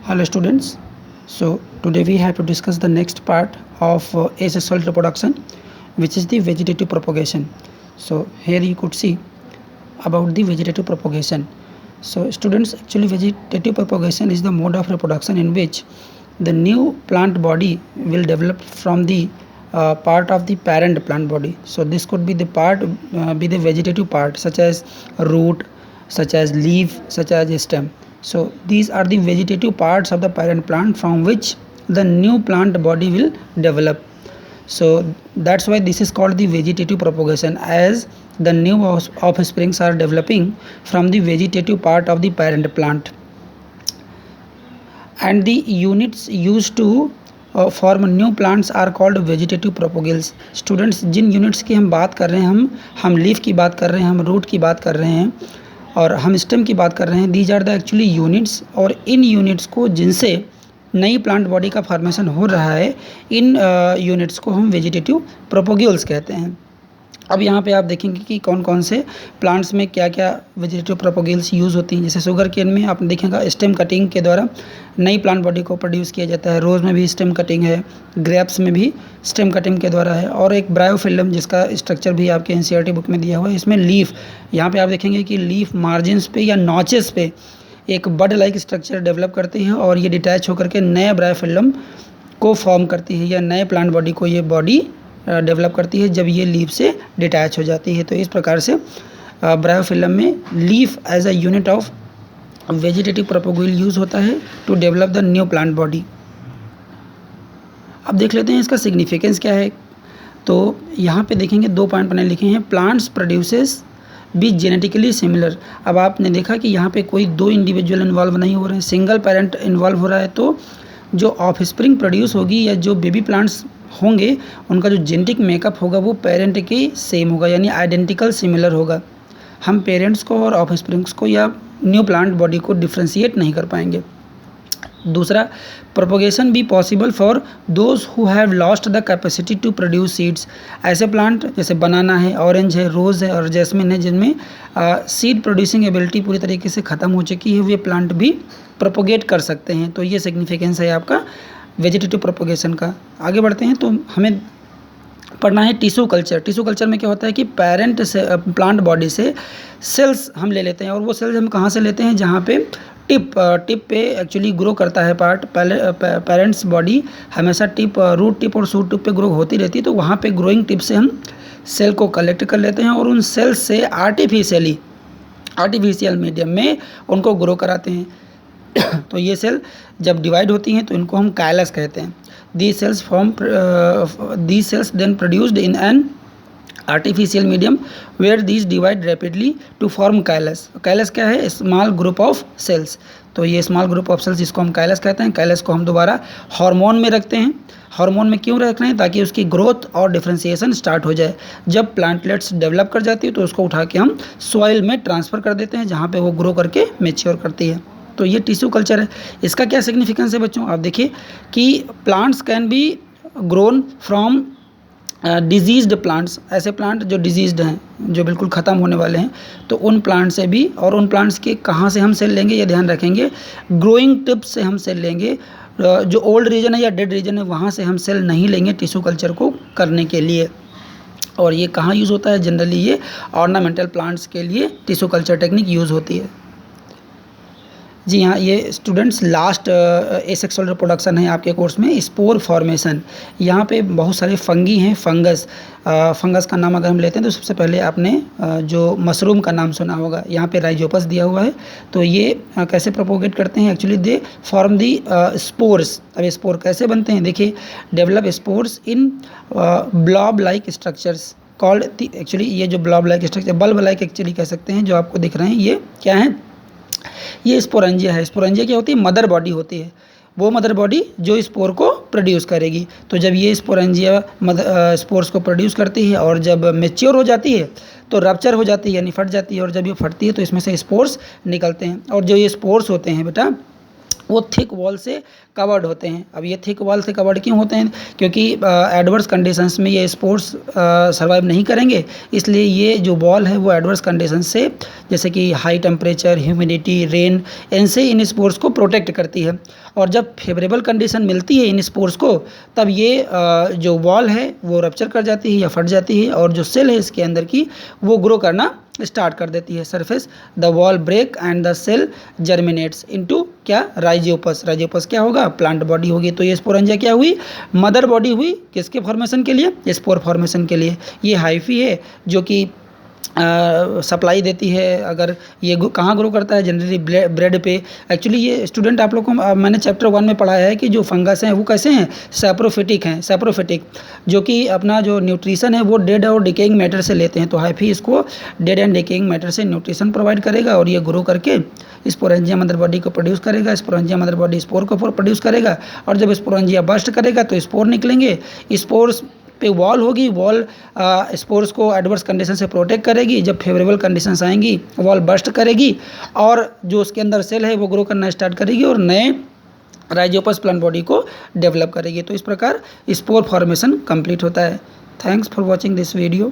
Hello students. So today we have to discuss the next part of asexual reproduction, which is the vegetative propagation. So here you could see about the vegetative propagation. So students, actually vegetative propagation is the mode of reproduction in which the new plant body will develop from the part of the parent plant body. So this could be the part, be the vegetative part, such as root, such as leaf, such as stem. So these are the vegetative parts of the parent plant from which the new plant body will develop. So that's why this is called the vegetative propagation, as the new offsprings are developing from the vegetative part of the parent plant. And the units used to form new plants are called vegetative propagules. Students, जिन units की हम बात कर रहे हैं, हम leaf की बात कर रहे हैं, हम रूट की बात कर रहे हैं और हम स्टेम की बात कर रहे हैं, these are the actually units. और इन यूनिट्स को, जिनसे नई प्लांट बॉडी का फॉर्मेशन हो रहा है, इन यूनिट्स को हम वेजिटेटिव प्रोपोगल्स कहते हैं. अब यहाँ पे आप देखेंगे कि कौन कौन से प्लांट्स में क्या क्या वेजिटेटिव प्रोपोगल्स यूज़ होती हैं. जैसे शुगर केन में आप देखेंगे स्टेम कटिंग के द्वारा नई प्लांट बॉडी को प्रोड्यूस किया जाता है. रोज़ में भी स्टेम कटिंग है, ग्रेप्स में भी स्टेम कटिंग के द्वारा है. और एक ब्रायोफिल्म जिसका स्ट्रक्चर भी आपके एनसीईआरटी बुक में दिया हुआ है. इसमें लीफ, यहाँ पे आप देखेंगे कि लीफ मार्जिन्स पे या नॉचेस पे एक बड लाइक स्ट्रक्चर डेवलप करती है और ये डिटैच होकर के नए ब्रायोफिल्म को फॉर्म करती है या नए प्लांट बॉडी को ये बॉडी डेवलप करती है जब ये लीफ से डिटैच हो जाती है. तो इस प्रकार से ब्रायोफिल्म में leaf as a unit of vegetative propagule use होता है to develop the new plant body. अब देख लेते हैं इसका सिग्निफिकेंस क्या है. तो यहाँ पे देखेंगे 2 पॉइंट बने लिखे हैं. Plants produces be genetically similar. अब आपने देखा कि यहाँ पे कोई 2 इंडिविजुअल इन्वॉल्व नहीं हो रहे हैं, सिंगल पेरेंट इन्वॉल्व हो रहा है. तो जो ऑफस्प्रिंग प्रोड्यूस होगी या जो बेबी प्लांट्स होंगे, उनका जो जेनेटिक मेकअप होगा वो पेरेंट के सेम होगा, यानी आइडेंटिकल सिमिलर होगा. हम पेरेंट्स को और ऑफस्प्रिंग्स को या न्यू प्लांट बॉडी को डिफ्रेंशिएट नहीं कर पाएंगे. दूसरा, प्रोपोगेशन भी possible for those who have lost the capacity to produce seeds. ऐसे प्लांट जैसे बनाना है, ऑरेंज है, रोज़ है और जैस्मिन है, जिनमें सीड प्रोड्यूसिंग एबिलिटी पूरी तरीके से ख़त्म हो चुकी है, वे प्लांट भी प्रोपोगेट कर सकते हैं. तो ये सिग्निफिकेंस है आपका वेजिटेटिव प्रोपोगेशन का. आगे बढ़ते हैं तो हमें पढ़ना है टिश्यू कल्चर. टिश्यू कल्चर में क्या होता है कि पेरेंट से प्लांट बॉडी से सेल्स हम ले लेते हैं. और वो सेल्स हम कहाँ से लेते हैं? जहाँ पे टिप पे एक्चुअली ग्रो करता है पार्ट. पेरेंट्स बॉडी हमेशा टिप, रूट टिप और शूट टिप पे ग्रो होती रहती है. तो वहाँ पे ग्रोइंग टिप से हम सेल को कलेक्ट कर लेते हैं और उन सेल्स से आर्टिफिशियल मीडियम में उनको ग्रो कराते हैं. तो ये सेल जब डिवाइड होती हैं तो इनको हम काइलस कहते हैं. These cells then produced in an artificial medium where these divide rapidly to form calyx. Calyx क्या है? Small group of cells. तो ये स्मॉल ग्रुप ऑफ सेल्स इसको हम काइलस कहते हैं. काइलस को हम दोबारा हार्मोन में रखते हैं. हार्मोन में क्यों रख रहे हैं? ताकि उसकी ग्रोथ और डिफ्रेंशिएशन स्टार्ट हो जाए. जब प्लांटलेट्स डेवलप कर जाती है तो उसको उठा के हम सॉइल में ट्रांसफ़र कर देते हैं, जहाँ पे वो ग्रो करके मैच्योर करती है. तो ये टिश्यू कल्चर है. इसका क्या सिग्निफिकेंस है बच्चों? आप देखिए कि plants can be grown from diseased plants. ऐसे प्लांट जो डिजीज्ड हैं, जो बिल्कुल ख़त्म होने वाले हैं, तो उन प्लांट से भी. और उन प्लांट्स के कहाँ से हम सेल लेंगे ये ध्यान रखेंगे. ग्रोइंग टिप्स से हम सेल लेंगे. जो ओल्ड रीजन है या डेड रीजन है वहाँ से हम सेल नहीं लेंगे टिश्यू कल्चर को करने के लिए. और ये कहाँ यूज़ होता है? जनरली ये ऑर्नामेंटल प्लांट्स के लिए टिश्यू कल्चर टेक्निक यूज़ होती है. जी हाँ, ये स्टूडेंट्स लास्ट एसेक्सुअल रिप्रोडक्शन है आपके कोर्स में, स्पोर फॉर्मेशन. यहाँ पे बहुत सारे फंगी हैं. फंगस का नाम अगर हम लेते हैं तो सबसे पहले आपने जो मशरूम का नाम सुना होगा. यहाँ पे राइजोपस दिया हुआ है. तो ये कैसे प्रोपोगेट करते हैं? Actually they form the spores. अब स्पोर कैसे बनते हैं? देखिए, डेवलप स्पोर्स इन blob like structures called. Actually ये जो blob like structure, bulb like actually कह सकते हैं, जो आपको दिख रहे हैं, ये क्या है? ये स्पोरेंजिया है. स्पोरेंजिया क्या होती है? मदर बॉडी होती है. वो मदर बॉडी जो स्पोर को प्रोड्यूस करेगी. तो जब ये स्पोरेंजिया स्पोर्स को प्रोड्यूस करती है और जब मैच्योर हो जाती है तो रप्चर हो जाती है, यानी फट जाती है. और जब ये फटती है तो इसमें से स्पोर्स निकलते हैं. और जो ये स्पोर्स होते हैं बेटा, वो थिक वॉल से कवर्ड होते हैं। अब ये थिक वॉल से कवर्ड क्यों होते हैं? क्योंकि एडवर्स कंडीशंस में ये स्पोर्स सर्वाइव नहीं करेंगे, इसलिए ये जो वॉल है वो एडवर्स कंडीशंस से, जैसे कि हाई टेम्परेचर, ह्यूमिडिटी, रेन, इनसे इन स्पोर्स को प्रोटेक्ट करती है। और जब फेवरेबल कंडीशन मिलती है इन स्पोर्स को, तब ये जो वॉल है वो रप्चर कर जाती है या फट जाती है, और जो सेल है इसके अंदर की वो ग्रो करना स्टार्ट कर देती है। Surface the wall break and the cell germinates into क्या? राइजियोपस। राइजियोपस क्या होगा? प्लांट बॉडी होगी। तो ये स्पोरेंजिया क्या हुई? मदर बॉडी हुई। किसके फॉर्मेशन के लिए? स्पोर फॉर्मेशन के लिए। ये हाइफी है जो कि सप्लाई देती है। अगर ये कहाँ ग्रो करता है? जनरली ब्रेड पे। एक्चुअली ये स्टूडेंट आप लोग को मैंने चैप्टर 1 में पढ़ाया है कि जो फंगस हैं वो कैसे हैं? सैप्रोफिटिक हैं। सैप्रोफिटिक जो कि अपना जो न्यूट्रिशन है वो डेड और डिकेइंग मैटर से लेते हैं। तो हाइफी इसको डेड एंड डिकेइंग मैटर से न्यूट्रिशन प्रोवाइड करेगा, और ये ग्रो करके स्पोरेंजिया मदर बॉडी को प्रोड्यूस करेगा। स्पोरेंजिया मदर बॉडी स्पोर को प्रोड्यूस करेगा, और जब स्पोरेंजिया बस्ट करेगा तो स्पोर निकलेंगे। स्पोर्स पे वॉल होगी। वॉल स्पोर्स को एडवर्स कंडीशन से प्रोटेक्ट करेगी। जब फेवरेबल कंडीशंस आएंगी वॉल बस्ट करेगी, और जो उसके अंदर सेल है वो ग्रो करना स्टार्ट करेगी और नए राइजोपस प्लांट बॉडी को डेवलप करेगी। तो इस प्रकार स्पोर फॉर्मेशन कंप्लीट होता है। Thanks for watching this video.